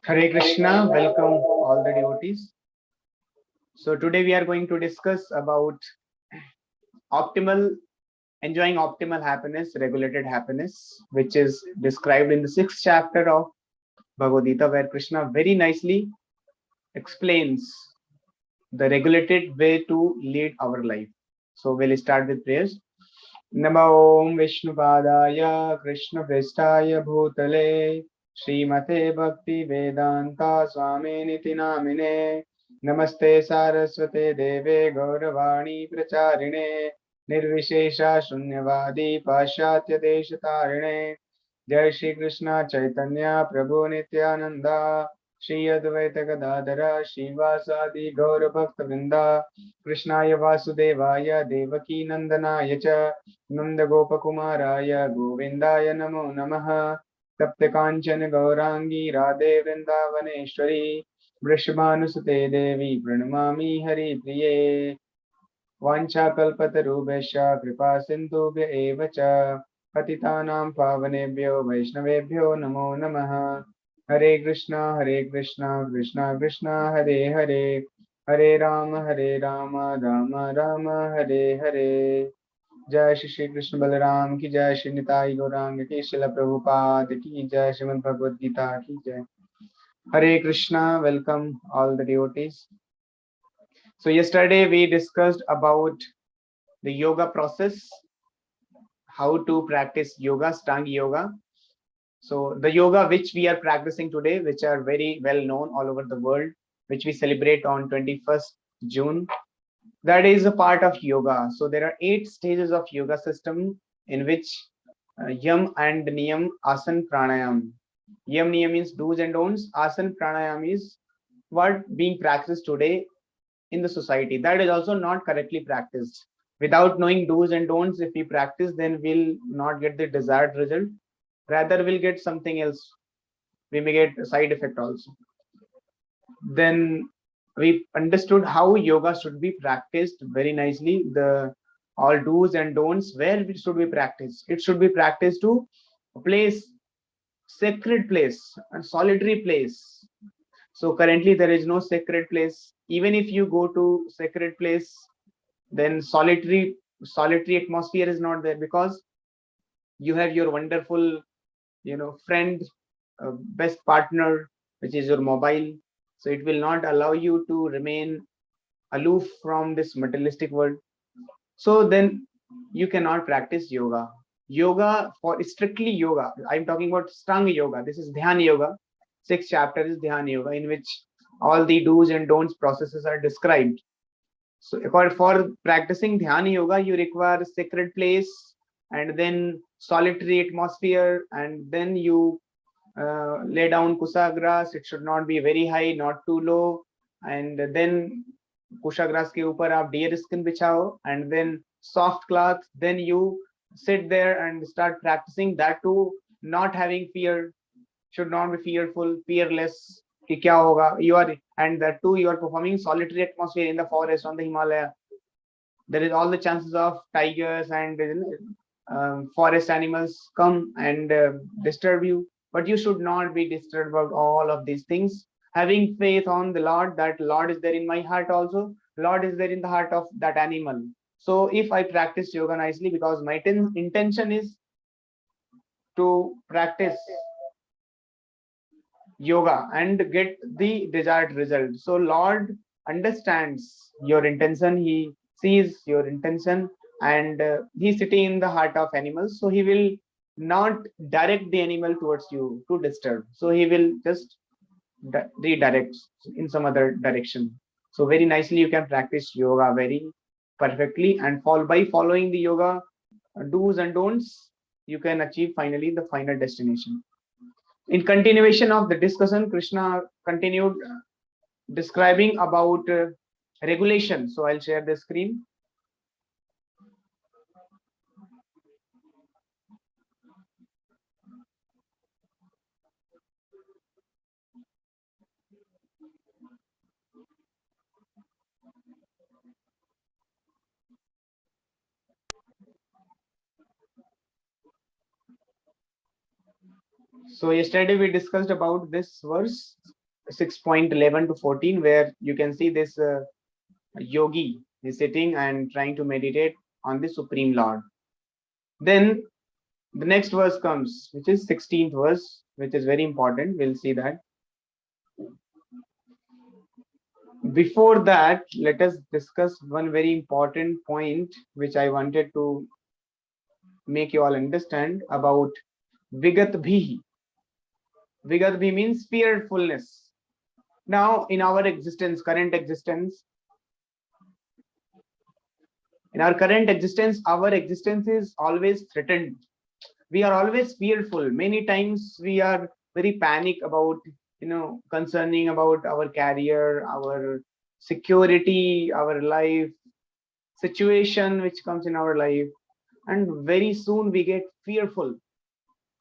Hare Krishna, welcome all the devotees. So today we are going to discuss about optimal, enjoying optimal happiness, regulated happiness, which is described in the 6th chapter of Bhagavad Gita, where Krishna very nicely explains the regulated way to lead our life. So we'll start with prayers. Namo Om Vishnupadaya Krishna Prestaya Bhutale Srimate Bhakti Vedanta Swami Niti Namine Namaste Saraswate Deve Gauravani Pracharine Nirvishesha Shunyavadi Pashatya Deshatarine Jai Shri Krishna Chaitanya Prabhu Nityananda Shri Advaita Gadadhara Shivasadi Gaura Bhakta Vrinda Krishnaya Vasudevaya Devaki Nandanaya Cha Nanda Gopakumaraya Govindaya Namo Namaha Tapte Kanchan Gaurangi Radhe Vrindavaneshwari Vrishabhanusute Devi Pranamami Hari Priye Vanchakalpatarubhesha Kripa Sindhubhya Eva Cha Patitanam Pavanebhyo Vaishnavebhyo Namo Namaha Hare Krishna Krishna Krishna Hare Hare Hare Rama Rama Rama Hare Hare जय श्री श्री कृष्ण बलराम की जय श्री निताई गौरांग की शिला प्रभुपाद की जय श्रीमद् भगवद गीता की जय हरे Krishna welcome all the devotees. So yesterday we discussed about the yoga process, how to practice yoga, Stanga yoga. So the yoga which we are practicing today, which are very well known all over the world, which we celebrate on 21st June, that is a part of yoga. So there are 8 stages of yoga system in which yam and niyam, asan, pranayam. Yam niyam means do's and don'ts. Asan, pranayam is what being practiced today in the society. That is also not correctly practiced. Without knowing do's and don'ts, if we practice, then we'll not get the desired result. Rather, we'll get something else. We may get a side effect also. Then we understood how yoga should be practiced very nicely. The all do's and don'ts, where it should be practiced. It should be practiced to a place, sacred place, a solitary place. So currently there is no sacred place. Even if you go to sacred place, then solitary atmosphere is not there, because you have your wonderful, friend, best partner, which is your mobile. So it will not allow you to remain aloof from this materialistic world. So then you cannot practice yoga. Yoga, for strictly yoga, I'm talking about Stanga yoga. This is Dhyana yoga. 6th chapter is Dhyana yoga, in which all the do's and don'ts processes are described. So for practicing Dhyana yoga, you require a sacred place, and then solitary atmosphere, and then you lay down kusagras. It should not be very high, not too low, and then कुशाग्रास के ऊपर आप deer skin बिछाओ, and then soft cloth. Then you sit there and start practicing, that too not having fear. Should not be fearful, fearless कि क्या होगा. You are, and that too you are performing solitary atmosphere in the forest, on the Himalaya. There is all the chances of tigers and forest animals come and disturb you, but you should not be disturbed about all of these things. Having faith on the Lord, that Lord is there in my heart also, Lord is there in the heart of that animal. So if I practice yoga nicely, because my intention is to practice yoga and get the desired result. So Lord understands your intention, he sees your intention, and he's sitting in the heart of animals. So he will not direct the animal towards you to disturb. So he will just redirect in some other direction. So very nicely you can practice yoga very perfectly, and by following the yoga do's and don'ts, you can achieve finally the final destination. In continuation of the discussion, Krishna continued describing about regulation. So I'll share the screen. So yesterday we discussed about this verse 6.11 to 14, where you can see this yogi is sitting and trying to meditate on the Supreme Lord. Then the next verse comes, which is 16th verse, which is very important. We'll see that. Before that, let us discuss one very important point which I wanted to make you all understand about Vigat Bhi. Vigat Bhi means fearfulness. Now, in our existence, current existence, our existence is always threatened. We are always fearful. Many times we are very panic about, concerning about our career, our security, our life, situation which comes in our life, and very soon we get fearful.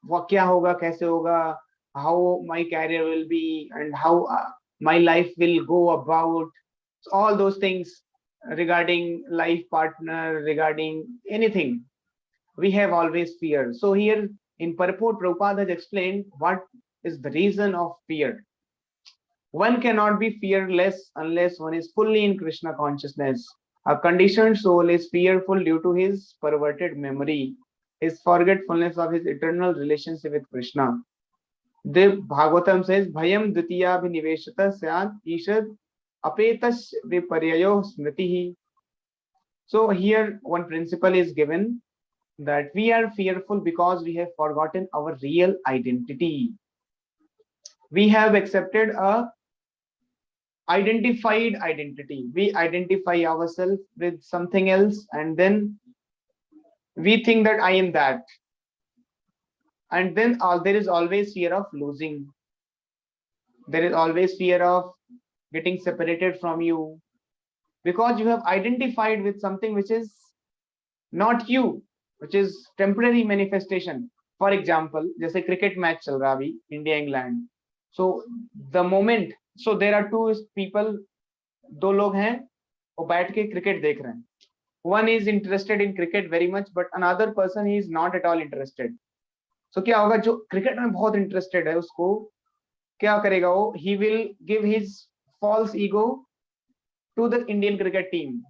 What kya hoga, kaise hoga, how my career will be, and how my life will go about. So all those things regarding life partner, regarding anything, we have always fear. So here in purport, Prabhupada has explained what is the reason of fear. One cannot be fearless unless one is fully in Krishna consciousness. A conditioned soul is fearful due to his perverted memory, his forgetfulness of his eternal relationship with Krishna. The Bhagavatam says, Bhayam Dvitiya Bhiniveshata Syat Ishad Apetas Viparyayo Smritihi. So here one principle is given, that we are fearful because we have forgotten our real identity. We have accepted a identified identity. We identify ourselves with something else, and then we think that I am that. And then there is always fear of losing. There is always fear of getting separated from you, because you have identified with something which is not you, which is temporary manifestation. For example, जैसे cricket match चल रहा अभी India England. So the moment, so there are two people, दो लोग हैं, वो बैठ के क्रिकेट देख रहे हैं. One is interested in cricket very much, but another person he is not at all interested. So क्या होगा, जो क्रिकेट में बहुत इंटरेस्टेड है उसको क्या करेगा वो, he will give his false ego to the Indian cricket team,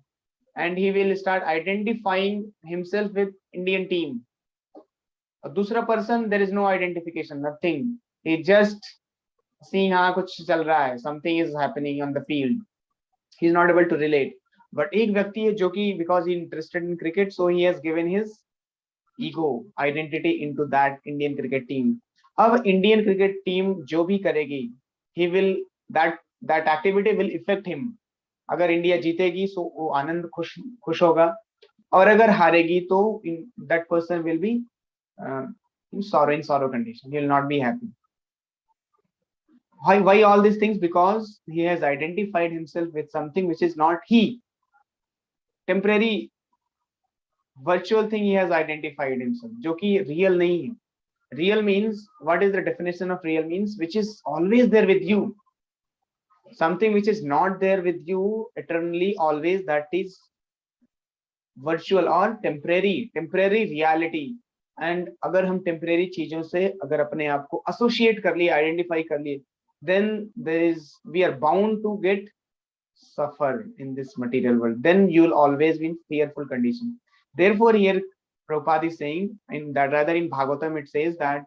and he will start identifying himself with Indian team. A दूसरा person, there is no identification, nothing. He just seeing हाँ कुछ चल रहा है, something is happening on the field. He is not able to relate. But एक व्यक्ति है जो कि because he is interested in cricket, so he has given his ego identity into that Indian cricket team. अब Indian cricket team जो भी करेगी, he will that activity will affect him. अगर इंडिया जीतेगी तो वो आनंद खुश होगा, और अगर हारेगी तो that person will be in sorrow condition. He will not be happy. Why all these things? Because he has identified himself with something which is not he. Temporary virtual thing he has identified himself, जो कि real नहीं है. Real means, what is the definition of real means? Which is always there with you. Something which is not there with you eternally always, that is virtual or temporary reality. And अगर हम temporary चीजों से अगर अपने आप को associate कर लिए, identify कर लिए, then we are bound to get suffer in this material world. Then you will always be in fearful condition. Therefore here Prabhupada is saying, in Bhagavatam it says that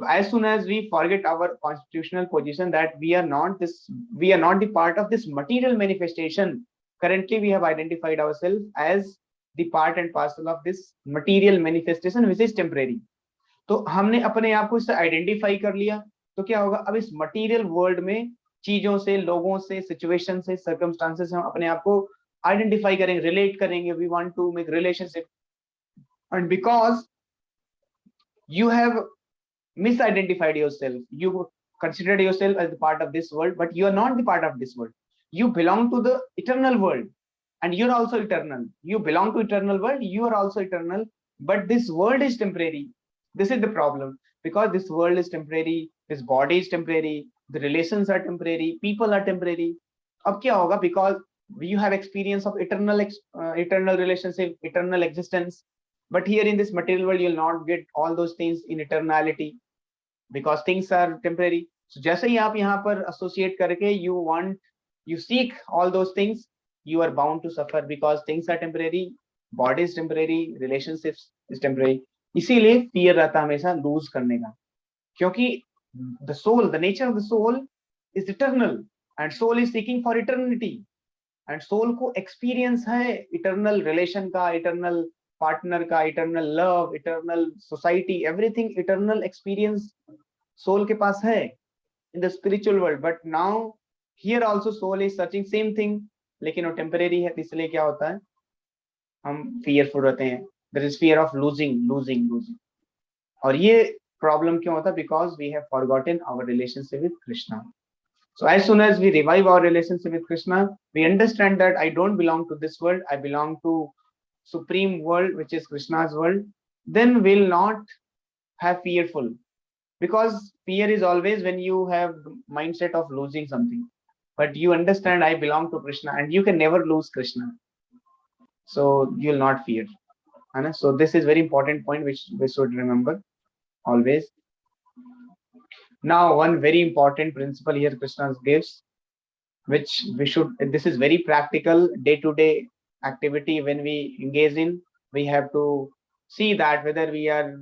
as soon as we forget our constitutional position, that we are not the part of this material manifestation. Currently we have identified ourselves as the part and parcel of this material manifestation which is temporary. तो हमने अपने आप को इससे identify कर लिया, तो क्या होगा, अब इस मटीरियल वर्ल्ड में चीजों से, लोगों से, सिचुएशन से, सर्कमस्टांसेस से हम अपने आप को आइडेंटिफाई करेंगे, रिलेट करेंगे. We want to make relationship, and because you have misidentified yourself, you considered yourself as the part of this world, but you are not the part of this world. You belong to the eternal world, and you're also eternal. You belong to eternal world, you are also eternal, but this world is temporary. This is the problem, because this world is temporary, this body is temporary, the relations are temporary, people are temporary. अब क्या होगा, because you have experience of eternal relationship, eternal existence, but here in this material world you'll not get all those things in eternality. because things are temporary. So जैसे ही आप यहाँ पर associate करके you seek all those things, you are bound to suffer because things are temporary, body is temporary, relationships is temporary. इसीलिए fear रहता है हमेशा lose करने का, क्योंकि the nature of the soul is eternal and soul is seeking for eternity. And soul को experience है eternal relation का, इटर्नल पार्टनर का, eternal love, eternal society, everything eternal experience soul के पास है in the spiritual world. But now here also soul is searching same thing, लेकिन वो temporary है. इसलिए क्या होता है, हम फियरफुल रहते हैं. There is fear of losing. और ये प्रॉब्लम क्यों होता है? Because we have forgotten our relationship with Krishna. So as soon as we revive our relationship with Krishna, we understand that I don't belong to this world, I belong to supreme world, which is Krishna's world. Then we'll not have fearful, because fear is always when you have mindset of losing something. But you understand I belong to Krishna and you can never lose Krishna, so you'll not fear. So this is very important point which we should remember always. Now one very important principle here Krishna gives, which we should, this is very practical day to day activity. When we engage in, we have to see that whether we are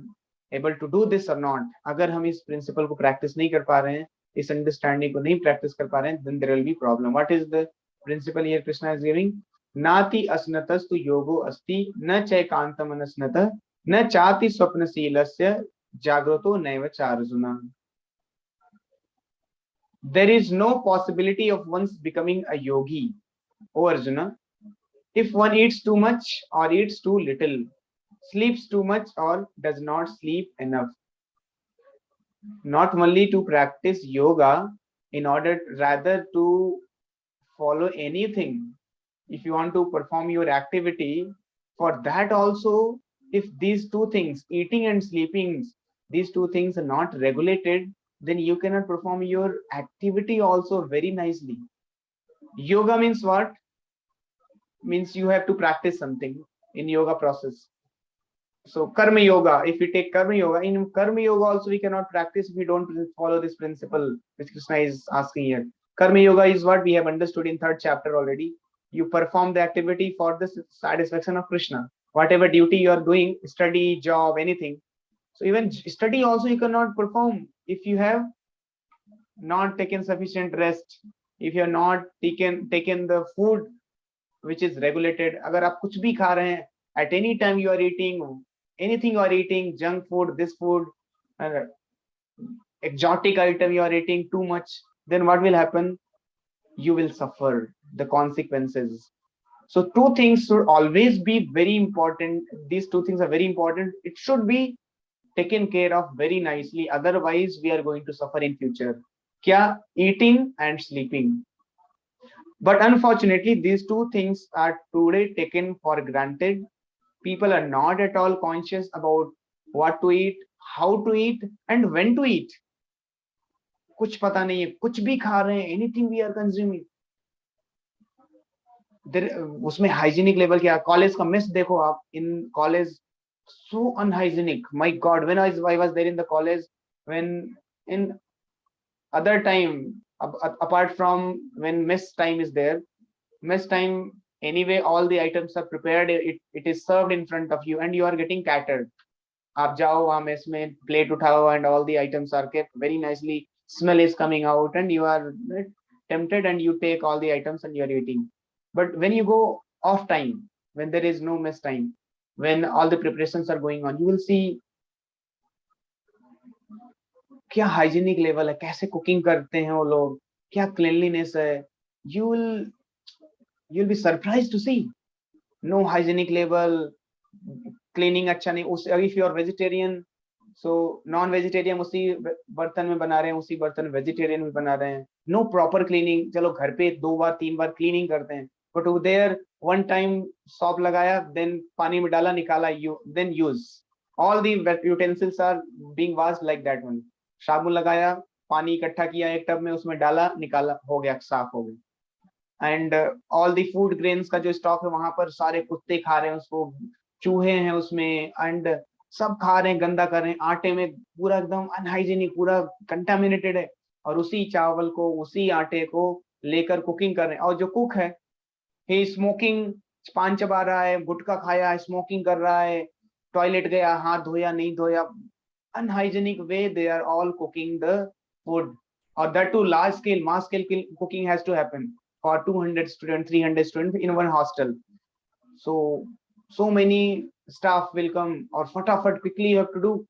able to do this or not. अगर हम इस principle को practice नहीं कर पा रहे हैं, इस understanding को नहीं practice कर पा रहे हैं, then there will be problem. What is the principle here Krishna is giving? नाति असनतस्तु योगो अस्ति न चैकांतम अनस्नतः न चाति स्वप्नशीलस्य जागृतो नैव चार्जुना. There is no possibility of one's becoming a yogi, O Arjuna, if one eats too much or eats too little, sleeps too much or does not sleep enough. Not only to practice yoga, in order rather to follow anything, if you want to perform your activity, for that also, if these two things, eating and sleeping, these two things are not regulated, then you cannot perform your activity also very nicely. Yoga means what? Means you have to practice something in yoga process. So karma yoga, if we take karma yoga, in karma yoga also we cannot practice if we don't follow this principle which Krishna is asking here. Karma yoga is what we have understood in 3rd chapter already. You perform the activity for the satisfaction of Krishna. Whatever duty you are doing, study, job, anything. So even study also you cannot perform if you have not taken sufficient rest, if you have not taken the food which is regulated. अगर आप कुछ भी खा रहे हैं, at any time you are eating anything, you are eating junk food, this food, exotic item you are eating too much, then what will happen? You will suffer the consequences. So two things should always be very important. These two things are very important. It should be taken care of very nicely, otherwise we are going to suffer in future. Kya? Eating and sleeping. But unfortunately these two things are today taken for granted. People are not at all conscious about what to eat, how to eat and when to eat. कुछ पता नहीं है, कुछ भी खा रहे हैं, anything we are consuming. उसमें हाइजीनिक लेवल क्या? कॉलेज का मेस देखो आप, in college so unhygienic. My God, when I was there in the college, when in other time, apart from when mess time is there, mess time anyway all the items are prepared, it is served in front of you and you are getting catered. आप जाओ वहाँ mess में, plate उठाओ and all the items are kept very nicely, smell is coming out and you are tempted and you take all the items and you are eating. But when you go off time, when there is no mess time, when all the preparations are going on, you will see क्या hygienic level है, कैसे cooking करते हैं वो लोग, क्या cleanliness है. you'll be surprised to see no hygienic level, cleaning अच्छा नहीं. if you are vegetarian, so non vegetarian उसी बर्तन में बना रहे हैं, उसी बर्तन वेजिटेरियन में बना रहे हैं. no proper cleaning. चलो घर पे 2 बार 3 बार क्लीनिंग करते हैं, but over there one time सौंप लगाया, then पानी में डाला, निकाला, then use. all the utensils are being washed like that one. साबुन लगाया, पानी इकट्ठा किया एक टब में, उसमें डाला, निकाला, हो गया, साफ हो गया. And all the food grains का जो स्टॉक है वहां पर सारे कुत्ते खा रहे हैं उसको, चूहे हैं उसमें, एंड सब खा रहे हैं, गंदा कर रहे हैं, आटे में पूरा एकदम अनहाइजीनिक, पूरा कंटामिनेटेड है, और उसी चावल को, उसी आटे को लेकर कुकिंग कर रहे हैं। और जो कुक है, ही स्मोकिंग, पान चबा रहा है, गुटखा खाया, स्मोकिंग कर रहा है, टॉयलेट गया, हाथ धोया नहीं धोया, unhygienic way they are all cooking the food, or that too large scale, mass scale cooking has to happen for 200 students, 300 students in one hostel. So many staff will come, or fatafat quickly you have to do,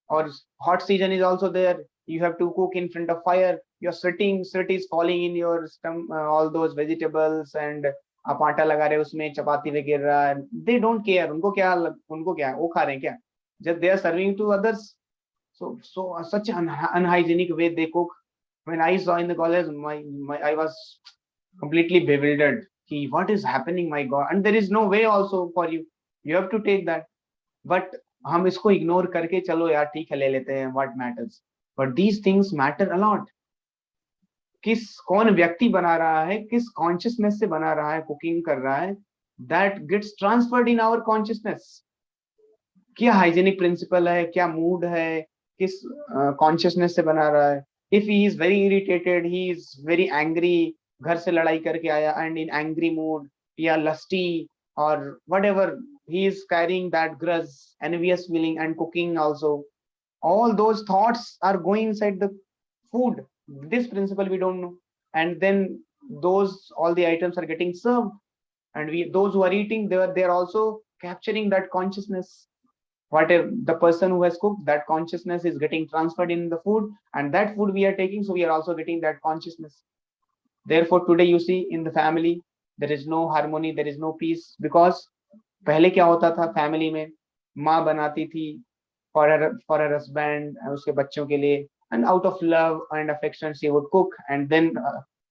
or hot season is also there, you have to cook in front of fire, your sweat is falling in your stomach, all those vegetables, and आप आटा लगा रहे हो उसमें, चपाती में गिर रहा है, they don't care, उनको क्या वो खा रहे हैं क्या, just they are serving to others. So such an unhygienic way they cook. When I saw in the college, I was completely bewildered. What is happening, my God? And there is no way also for you. You have to take that. But हम इसको ignore करके चलो यार ठीक है ले लेते हैं, what matters. But these things matter a lot. कौन व्यक्ति बना रहा है, किस कॉन्शियसनेस से बना रहा है, कुकिंग कर रहा है, that gets transferred in our consciousness. क्या हाइजीनिक प्रिंसिपल है, क्या मूड है, किस कॉन्शियसनेस से बना रहा है. If he is very irritated, he is very angry, घर से लड़ाई करके आया एंड इन एंग्री मूड, या लस्टी, और whatever, he is carrying that grudge, envious feeling, and cooking also, all those thoughts are going inside the food. This principle we don't know, and then those all the items are getting served, and those who are eating, they are also capturing that consciousness. Whatever the person who has cooked, that consciousness is getting transferred in the food, and that food we are taking, so we are also getting that consciousness. Therefore today you see in the family there is no harmony, there is no peace, because पहले क्या होता था family में, माँ बनाती थी for her husband and उसके बच्चों के लिए, and out of love and affection she would cook, and then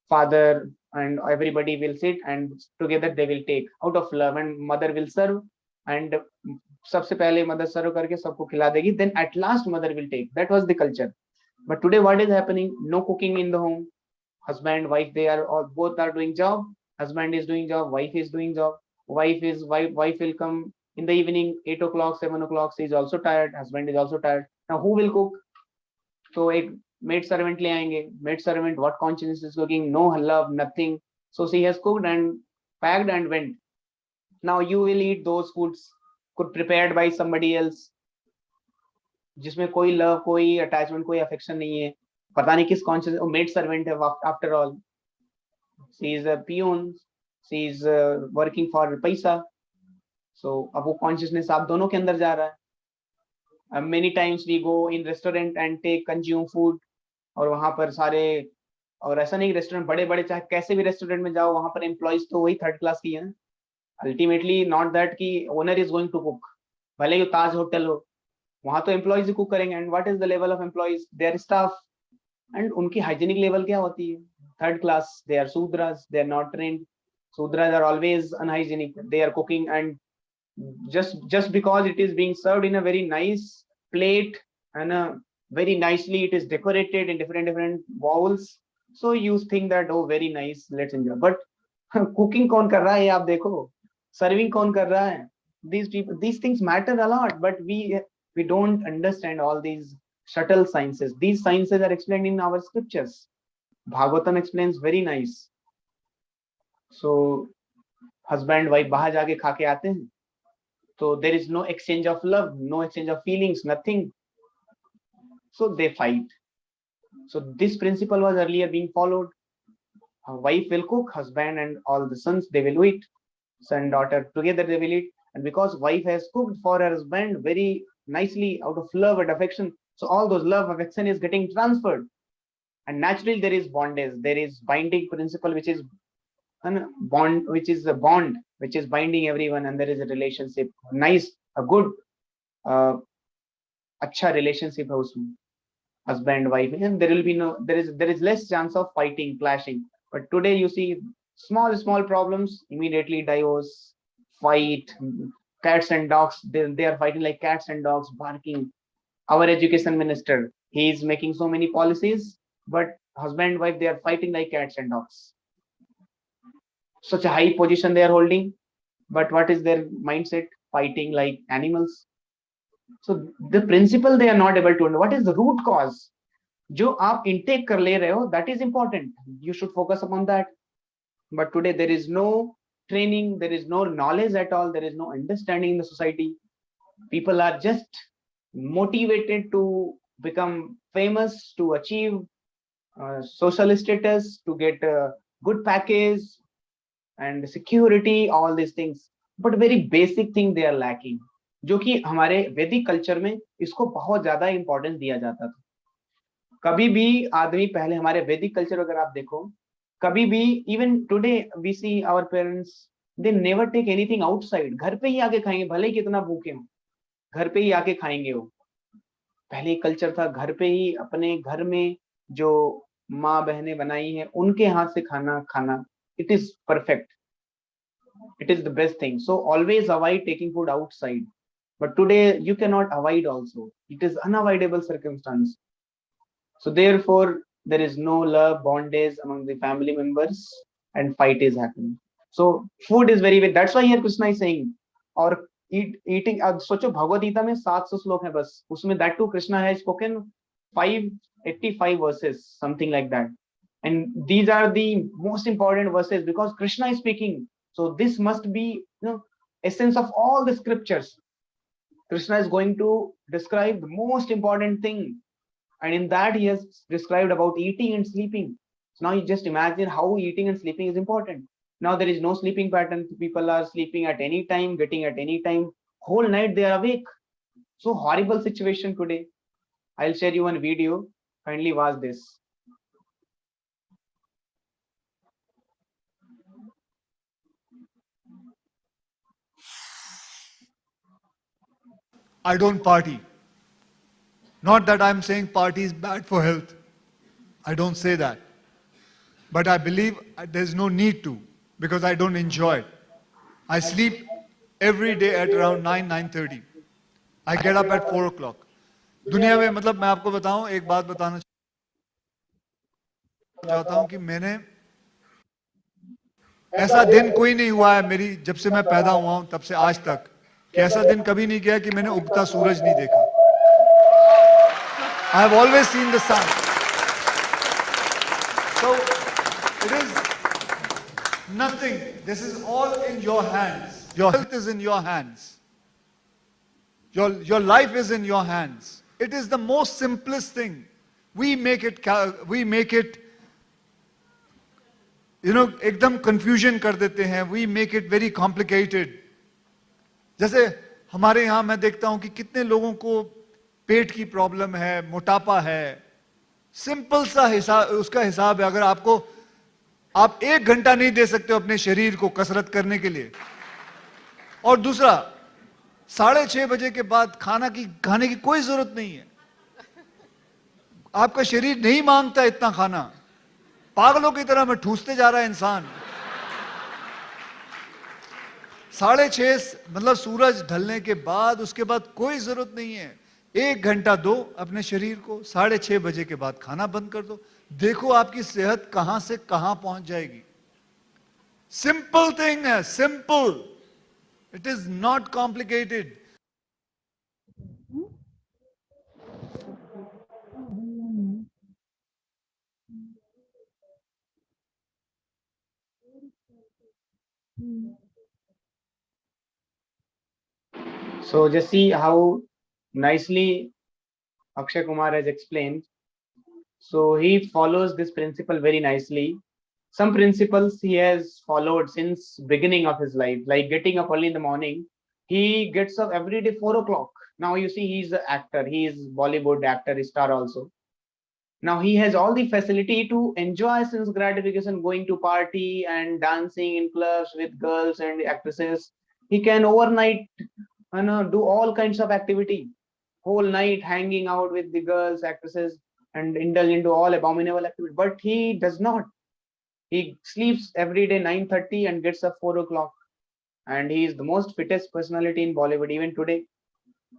father and everybody will sit and together they will take out of love, and mother will serve, and सबसे पहले mother सर्व करके सबको खिला देगी, then at last mother will take. That was the culture. But today what is happening? No cooking in the home. Husband, wife, they are all, both are doing job. Husband is doing job, wife is doing job. Wife will come in the evening, 8 o'clock, 7 o'clock. She is also tired. Husband is also tired. Now who will cook? So एक maid servant ले आएंगे. Maid servant, what conscience is cooking? No love, nothing. So she has cooked and packed and went. Now you will eat those foods could prepared by somebody else, जिसमें कोई love, कोई attachment, कोई affection नहीं है, पता नहीं किस conscious, maid servant है after all, she is a peon, she is working for पैसा. सो अब वो कॉन्शियसनेस आप दोनों के अंदर जा रहा है. Many times we go in restaurant and take consume food, और वहां पर सारे, और ऐसा नहीं रेस्टोरेंट बड़े बड़े, चाहे कैसे भी रेस्टोरेंट में जाओ, वहां पर एम्प्लॉइज तो वही थर्ड क्लास की है. अल्टीमेटली नॉट दैट कि owner is going to cook, भले ही ताज होटल हो, वहां तो एम्प्लॉइज ही कुक करेंगे. And what is the level of employees, their staff, and उनकी हाइजीनिक लेवल क्या होती है, third class. They are Shudras, they are not trained. Shudras are always unhygienic, they are cooking, and just because it is being served in a very nice plate, and very nicely it is decorated in different bowls, so you think that oh very nice, let's enjoy. But cooking कौन कर रहा है ये आप देखो, serving कौन कर रहा है. These things matter a lot, but we don't understand all these subtle sciences. These sciences are explained in our scriptures. Bhagavatam explains very nice. So husband wife बाहर जाके खा के आते हैं, so there is no exchange of love, no exchange of feelings, nothing, so they fight. So this principle was earlier being followed. A wife will cook, husband and all the sons, they will eat, son daughter together they will eat. And because wife has cooked for her husband very nicely out of love and affection, so all those love affection is getting transferred, and naturally there is bondage, there is binding principle, which is a bond which is binding everyone, and there is a relationship, nice, a good अच्छा relationship है उसमें, husband wife, and there will be no, there is less chance of fighting, clashing. But today you see small problems, immediately divorce, fight, cats and dogs, they are fighting like cats and dogs, barking. Our education minister, he is making so many policies, but husband and wife, they are fighting like cats and dogs. Such a high position they are holding, but what is their mindset? Fighting like animals. So the principle they are not able to understand. What is the root cause? जो आप intake कर ले रहे हो, that is important. You should focus upon that. But today there is no training, there is no knowledge at all, there is no understanding in the society. People are just motivated to become famous, to achieve social status, to get a good package and security, all these things. But very basic thing they are lacking, जो कि हमारे वैदिक culture में इसको बहुत ज्यादा importance दिया जाता था. कभी भी आदमी पहले हमारे वैदिक कल्चर अगर आप देखो, कभी भी even today we see our parents, they never take anything outside. घर पे ही आके खाएंगे, भले ही कितना भूखे हो, घर पे ही आके खाएंगे. वो पहले कल्चर था, घर पे ही अपने घर में जो माँ बहनें बनाई हैं उनके हाथ से खाना खाना. It is perfect, it is the best thing. So always avoid taking food outside. But today you cannot avoid also. It is unavoidable circumstance. So therefore there is no love, bondage among the family members, and fight is happening. So food is very, that's why here Krishna is saying, or eating. अब सोचो भगवद गीता में 700 श्लोक है बस, उसमें that too Krishna has spoken 585 verses, something like that. And these are the most important verses because Krishna is speaking. So this must be, essence of all the scriptures. Krishna is going to describe the most important thing, and in that he has described about eating and sleeping. So now you just imagine how eating and sleeping is important. Now there is no sleeping pattern. People are sleeping at any time, getting at any time. Whole night they are awake. So horrible situation today. I'll share you one video. Kindly watch this. I don't party. Not that I'm saying party is bad for health. I don't say that. But I believe there's no need to because I don't enjoy it. I sleep every day at around 9, 9:30. I get up at 4 o'clock. दुनिया में मतलब मैं आपको बताऊं, एक बात बताना चाहता हूं कि मैंने ऐसा दिन कोई नहीं हुआ है मेरी जब से मैं पैदा हुआ हूं तब से आज तक कि ऐसा दिन कभी नहीं गया कि मैंने उगता सूरज नहीं देखा. I have always seen the sun. So it is nothing. This is all in your hands. Your health is in your hands. Your life is in your hands. It is the most simplest thing. We make it एकदम confusion कर देते हैं. We make it very complicated. जैसे हमारे यहाँ मैं देखता हूं कि कितने लोगों को पेट की प्रॉब्लम है, मोटापा है. सिंपल सा हिसाब, उसका हिसाब है. अगर आप 1 घंटा नहीं दे सकते हो अपने शरीर को कसरत करने के लिए, और दूसरा 6:30 बजे के बाद खाने की कोई जरूरत नहीं है. आपका शरीर नहीं मांगता इतना खाना. पागलों की तरह में ठूसते जा रहा है इंसान. 6:30 मतलब सूरज ढलने के बाद, उसके बाद कोई जरूरत नहीं है. 1 घंटा दो अपने शरीर को. 6:30 बजे के बाद खाना बंद कर दो. देखो आपकी सेहत कहां से कहां पहुंच जाएगी. सिंपल थिंग है, simple. It is not complicated. So just see how nicely Akshay Kumar has explained. So he follows this principle very nicely. Some principles he has followed since beginning of his life, like getting up early in the morning. He gets up every day 4 o'clock. Now you see he's an actor. He is Bollywood actor, star also. Now he has all the facility to enjoy sense gratification, going to party and dancing in clubs with girls and actresses. He can overnight, do all kinds of activity, whole night hanging out with the girls, actresses, and indulge into all abominable activity. But he does not. He sleeps every day 9:30 and gets up 4 o'clock. And he is the most fittest personality in Bollywood even today.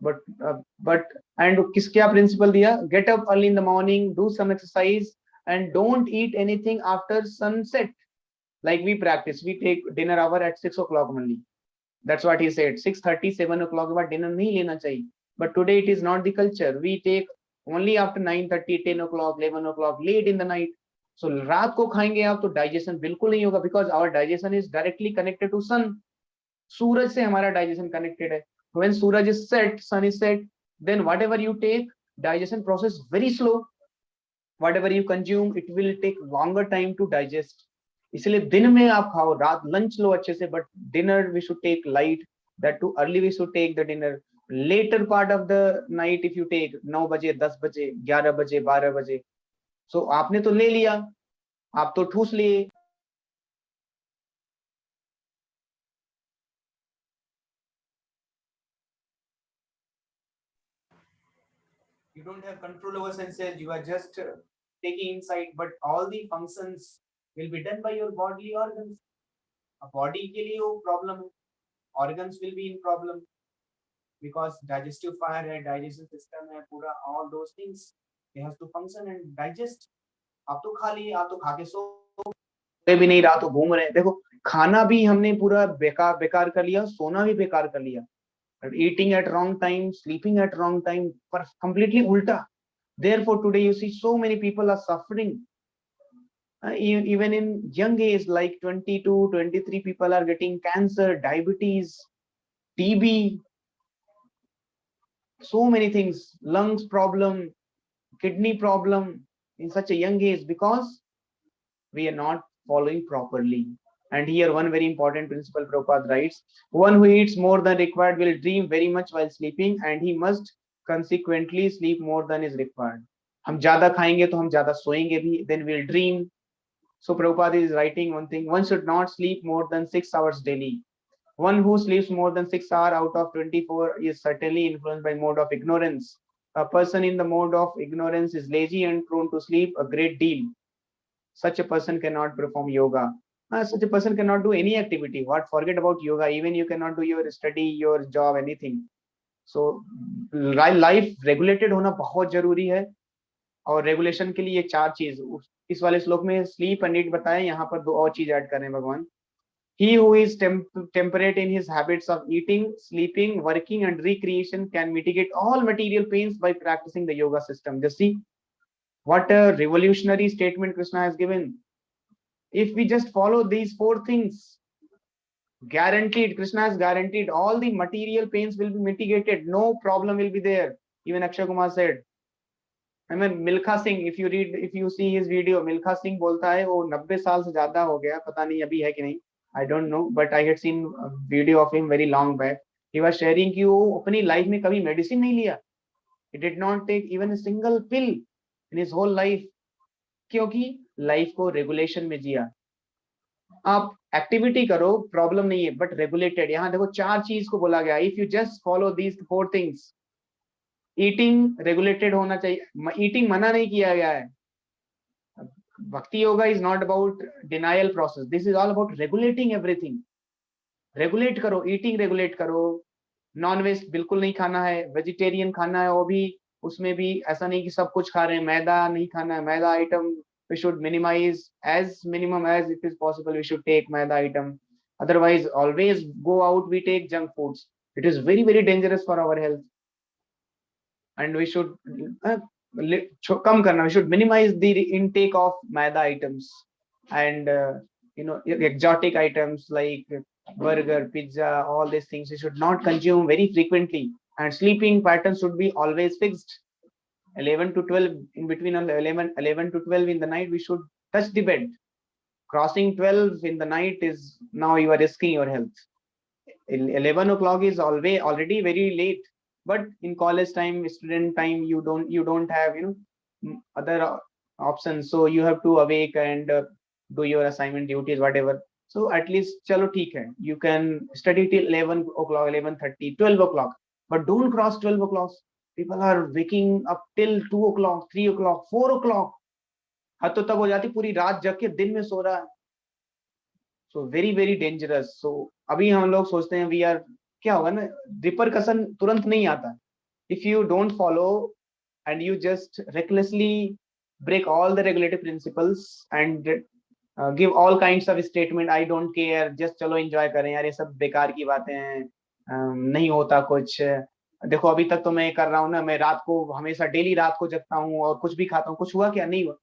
But and किस क्या principle दिया? Get up early in the morning, do some exercise, and don't eat anything after sunset. Like we practice, we take dinner hour at 6 o'clock only. That's what he said. 6:30, 7 o'clock के बाद dinner नहीं लेना चाहिए. but today it is not the culture. We take only after 9:30, 10 o'clock, 11 o'clock, late in the night. So रात को खाएंगे आप तो digestion बिल्कुल नहीं होगा, because our digestion is directly connected to sun. सूरज से हमारा digestion connected है. When Suraj is set, sun is set, then whatever you take, digestion process very slow. Whatever you consume, it will take longer time to digest. इसलिए दिन में आप खाओ, रात lunch लो अच्छे से, but dinner we should take light. That too early we should take the dinner. Later part of the night if you take 9 बजे, 10 बजे, 11 बजे, 12 बजे, so आपने तो ले लिया, आप तो ठूस लिए. You don't have control over senses, you are just taking insight, but all the functions will be done by your bodily organs. Body के लिए वो problem है, organs will be in problem, because digestive fire है, digestion system है पूरा, all those things they have to function and digest. आप तो खा लिए, आप तो खा के सो भी नहीं, रात को घूम रहे हैं. देखो खाना भी हमने पूरा बेकार कर लिया, सोना भी बेकार कर लिया. Eating at wrong time, sleeping at wrong time, पर completely ulta. Therefore today you see so many people are suffering. Even in young age, like 22, 23, people are getting cancer, diabetes, TB, so many things, lungs problem, kidney problem in such a young age, because we are not following properly. And here one very important principle Prabhupada writes, one who eats more than required will dream very much while sleeping, and he must consequently sleep more than is required. हम ज्यादा खाएंगे तो हम ज्यादा सोएंगे भी, then we'll dream. So Prabhupada is writing one thing, one should not sleep more than 6 hours daily. One who sleeps more than 6 hours out of 24 is certainly influenced by mode of ignorance. A person in the mode of ignorance is lazy and prone to sleep a great deal. Such a person cannot perform yoga. Such a person cannot do any activity. What? Forget about yoga. Even you cannot do your study, your job, anything. So life regulated होना बहुत जरूरी है. और regulation के लिए ये 4 चीज इस वाले श्लोक में स्लीप एंड ईट बताए, यहाँ पर 2 और चीज ऐड कर रहे हैं भगवान. He who is temperate in his habits of eating, sleeping, working and recreation can mitigate all material pains by practicing the yoga system. Just see what a revolutionary statement Krishna has given. If we just follow these 4 things, guaranteed, Krishna has guaranteed all the material pains will be mitigated, no problem will be there. Even Akshay Kumar said, I mean Milkha Singh, if you see his video, Milkha Singh बोलता है वो 90 साल से ज्यादा हो गया, पता नहीं अभी है कि नहीं, I don't know, but I had seen a video of him very long back. He was sharing कि वो अपनी लाइफ में कभी मेडिसिन नहीं लिया. He did not take even a single pill in his whole life, क्योंकि life को regulation में जिया. आप एक्टिविटी करो, प्रॉब्लम नहीं है, बट रेगुलेटेड. यहाँ देखो 4 चीज को बोला गया. If you just follow these 4 things, eating regulated होना चाहिए, ईटिंग मना नहीं किया गया है. भक्ति yoga is not about denial process, this is all about regulating everything. Regulate करो, ईटिंग रेगुलेट करो. नॉन वेज बिल्कुल नहीं खाना है, वेजिटेरियन खाना है, वो भी उसमें भी ऐसा नहीं कि सब कुछ खा रहे हैं. मैदा नहीं खाना है, मैदा item we should minimize as minimum as it is possible. We should take maida item, otherwise always go out we take junk foods. It is very very dangerous for our health, and we should come karna, we should minimize the intake of maida items and exotic items like burger, pizza, all these things we should not consume very frequently. And sleeping pattern should be always fixed. 11 to 12, in between 11 to 12 in the night we should touch the bed. Crossing 12 in the night is now you are risking your health. 11 o'clock is already very late, but in college time, student time, you don't have other options, so you have to awake and do your assignment duties, whatever. So at least chalo theek hai, you can study till 11 o'clock, 11:30, 12 o'clock, but don't cross 12 o'clock. People are waking up till 2 o'clock, 3 o'clock, 4 o'clock. हद तो तब हो जाती पूरी रात जग के दिन में सो रहा है. So very very dangerous. So अभी हम लोग सोचते हैं we are, क्या होगा ना, रिपरकशन तुरंत नहीं आता. If you don't follow and you just recklessly break all the regulative principles and give all kinds of statement, I don't care, just चलो enjoy करें यार, ये सब बेकार की बातें हैं, नहीं होता कुछ, देखो अभी तक तो मैं कर रहा हूँ ना, मैं रात को हमेशा डेली रात को जगता हूँ और कुछ भी खाता हूँ, कुछ हुआ क्या? नहीं हुआ।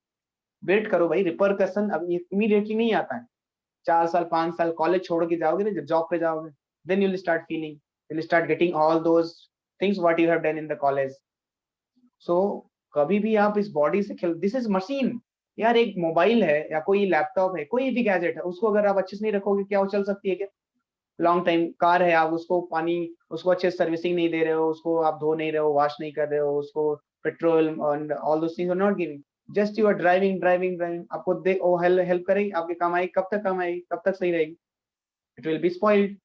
वेट करो भाई, रिपरकशन अब इमीडिएटली नहीं आता है। 4 साल 5 साल कॉलेज छोड़ के जाओगे ना, जब जॉब पे जाओगे, then you will start feeling, you will start getting all those things what you have done in the college. So कभी भी आप इस बॉडी से खेल, दिस इज मशीन यार। एक मोबाइल है या कोई लैपटॉप है, कोई भी गैजेट है, उसको अगर आप अच्छे से नहीं रखोगे, क्या वो चल सकती है क्या? Long time. कार है, आप उसको पानी, उसको अच्छे से सर्विसिंग नहीं दे रहे हो, उसको आप धो नहीं रहे हो, वॉश नहीं कर रहे हो, उसको petrol and all those things are not giving, just you are driving driving driving, आपको दे वो हेल्प करेगी? आपके काम आएगी? कब तक काम आएगी? कब तक सही रहेगी? It will be spoiled.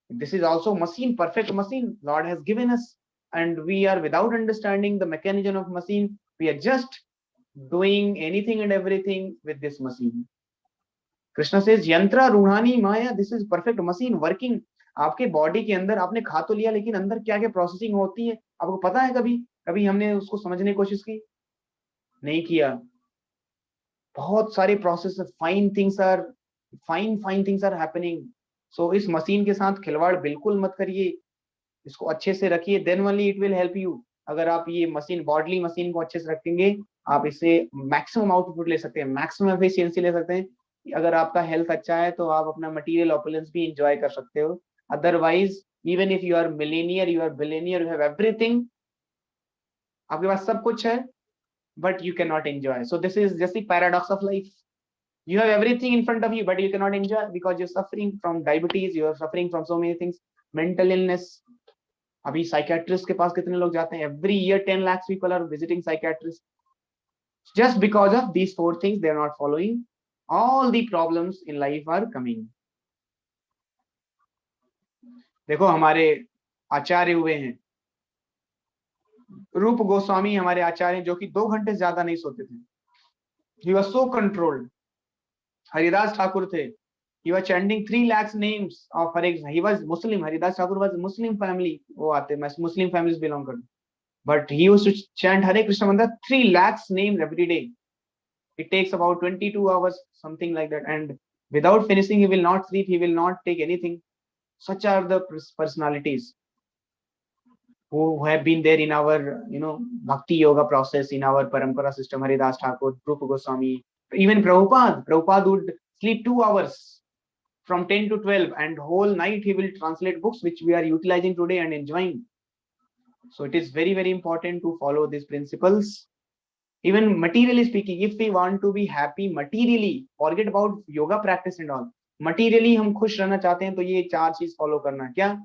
This is also machine, perfect machine Lord has given us, and we are without understanding the mechanism of machine. We are just doing anything and everything with this machine. Krishna says, "Yantra ruhani maya." This is perfect machine working. आपके body के अंदर आपने खा तो लिया, लेकिन अंदर क्या क्या प्रोसेसिंग होती है आपको पता है? कभी कभी हमने उसको समझने की कोशिश की? नहीं किया। बहुत सारी process, fine things are happening. So इस मशीन के साथ खिलवाड़ बिल्कुल मत करिए, इसको अच्छे से रखिए, then only it will help you. अगर आप ये मशीन, बॉडली मशीन को अच्छे से रखेंगे, आप इससे मैक्सिमम आउटपुट ले सकते हैं, मैक्सिमम एफिशिएंसी ले सकते हैं। अगर आपका हेल्थ अच्छा है तो आप अपना मटेरियल ऑपुलेंस भी एंजॉय कर सकते हो। Otherwise even if you are millionaire, you are billionaire, you have everything, आपके पास सब कुछ है, but you can not enjoy. So this is just the paradox of life. You have everything in front of you, but you cannot enjoy because you're suffering from diabetes, you are suffering from so many things, mental illness. अभी psychiatrist के पास कितने लोग जाते हैं? Every year 10 lakhs people are visiting psychiatrists just because of these 4 things they are not following. All the problems in life are coming. देखो हमारे आचार्य हुए हैं, रूप गोस्वामी हमारे आचार्य, जो कि 2 घंटे से ज्यादा नहीं सोते थे। He was so controlled. Haridas Thakur थे, he was chanting 3 lakhs names of Hare Krishna. He was Muslim. Haridas Thakur was Muslim family, वो आते Muslim families belong करते, but he used to chant Hare Krishna mantra 3 lakhs names every day. It takes about 22 hours, something like that, and without finishing he will not sleep, he will not take anything. Such are the personalities who have been there in our, bhakti yoga process, in our parampara system. Haridas Thakur, Rupa Goswami, even Prabhupada would sleep 2 hours from 10 to 12, and whole night he will translate books which we are utilizing today and enjoying. So it is very, very important to follow these principles. Even materially speaking, if we want to be happy materially, forget about yoga practice and all. Materially हम खुश रहना चाहते हैं तो ये 4 चीज follow करना। क्या?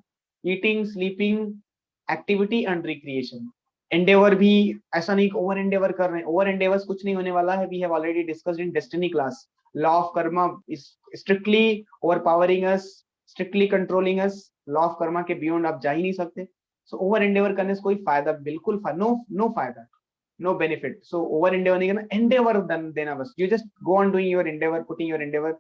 Eating, sleeping, activity and recreation. Endeavour भी ऐसा नहीं ओवर एंडेवर कर रहे हैं, ओवर एंडेवर्स कुछ नहीं होने वाला है। We have already discussed in destiny class, law of karma is strictly overpowering us, strictly controlling us. Law of karma के बियॉन्ड आप जा ही नहीं सकते। सो ओवर एंडेवर करने से कोई फायदा, बिल्कुल नो फायदा, no benefit. So over endeavor नहीं करना, endeavor देना बस। You just go on doing your endeavor, putting your endeavor.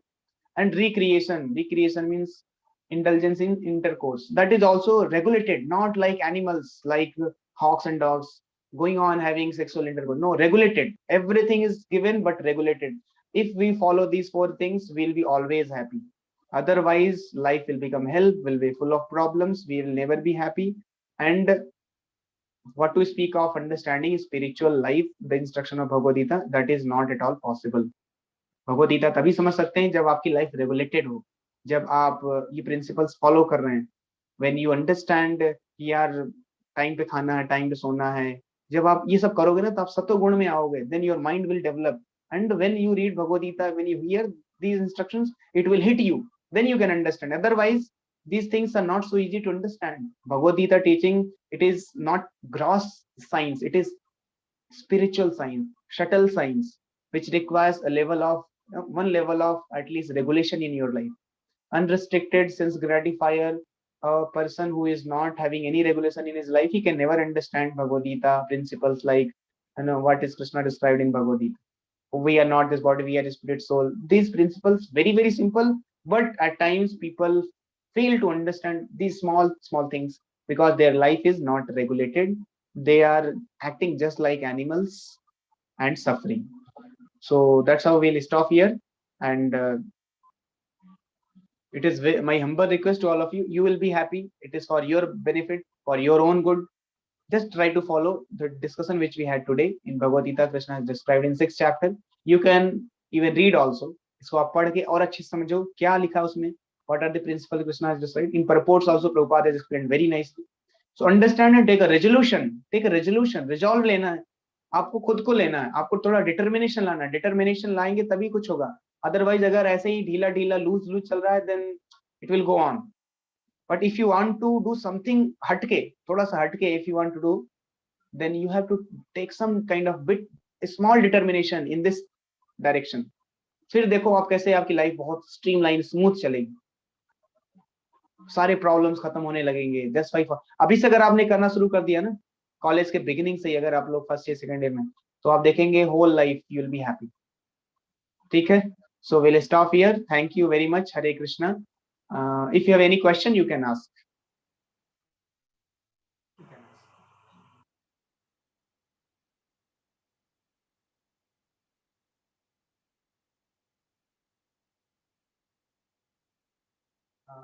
And recreation means indulgence in intercourse. That is also regulated, not like animals, like hawks and dogs going on having sexual intercourse. No, regulated. Everything is given but regulated. If we follow these 4 things, we'll be always happy. Otherwise life will become hell, will be full of problems, we will never be happy. And what to speak of understanding spiritual life, the instruction of Bhagavad Gita, that is not at all possible. Bhagavad Gita तभी समझ सकते हैं जब आपकी life regulated हो, जब आप ये प्रिंसिपल्स फॉलो कर रहे हैं। व्हेन यू अंडरस्टैंड कि यार टाइम पे खाना है, टाइम पे सोना है, जब आप ये सब करोगे ना तो आप सत्व गुण में आओगे, then your mind will develop. And when you read Bhagavad Gita, when you hear these instructions, it will hit you, then you can understand. Otherwise these things are not so easy to understand. Bhagavad Gita teaching, it is not gross science, it is spiritual science, subtle science, which requires a level of one level of at least regulation in your life. Unrestricted sense gratifier, a person who is not having any regulation in his life, he can never understand Bhagavad Gita principles, like what is Krishna described in Bhagavad Gita. We are not this body, we are a spirit soul. These principles very, very simple, but at times people fail to understand these small things because their life is not regulated. They are acting just like animals and suffering. So that's how we'll stop here. And it is my humble request to all of you, you will be happy, it is for your benefit, for your own good. Just try to follow the discussion which we had today in Bhagavad Gita. Krishna has described in 6th chapter. You can even read also. इसको आप पढ़ के और अच्छे से समझो क्या लिखा उसमें. What are the principles Krishna has described? In purports also Prabhupada has explained very nicely. So understand and take a resolution. Take a resolution. Resolve लेना है. आपको खुद को लेना है. आपको थोड़ा determination लाना है. Determination लाएंगे तभी कुछ होगा. Otherwise अगर ऐसे ही ढीला ढीला लूज लूज चल रहा है then it will go on. But if you want to do something हटके, थोड़ा सा हटके, if you want to do, then you have to take some kind of bit small determination in this direction. फिर देखो आप कैसे आपकी life बहुत स्ट्रीमलाइन स्मूथ चलेगी. सारे प्रॉब्लम्स खत्म होने लगेंगे. जस्ट फाइव अभी से अगर आपने करना शुरू कर दिया ना कॉलेज के बिगिनिंग से ही, अगर आप लोग फर्स्ट ईयर सेकंड ईयर में, तो आप देखेंगे whole life you will be happy. ठीक है. So will stop here. Thank you very much. Hare Krishna. If you have any question you can ask.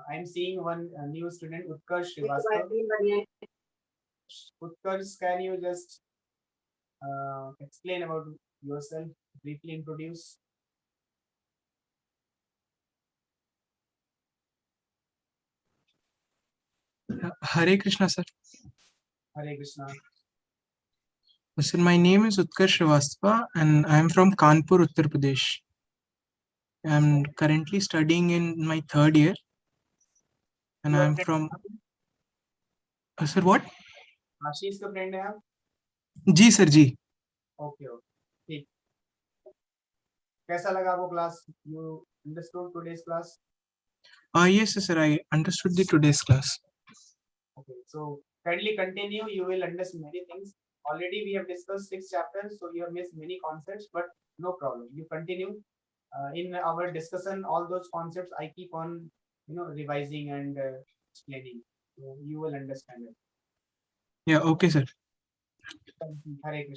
I am seeing one new student, Utkarsh Srivastava. Utkarsh, can you just explain about yourself, briefly introduce? Hare Krishna, sir. Hare Krishna. Sir, my name is Utkarsh Srivastava and I am from Kanpur, Uttar Pradesh. I am currently studying in my 3rd year and I am from... sir, what? Ashish का friend है आप? जी sir, जी. Okay, okay. ठीक. कैसा लगा आपको class? You understood today's class? Yes sir, I understood the today's class. Okay, so kindly continue. You will understand many things. Already we have discussed 6 chapters, so you have missed many concepts, but no problem. You continue. In our discussion, all those concepts I keep on, revising and explaining. So you will understand it. Yeah, okay sir. Hare Krishna.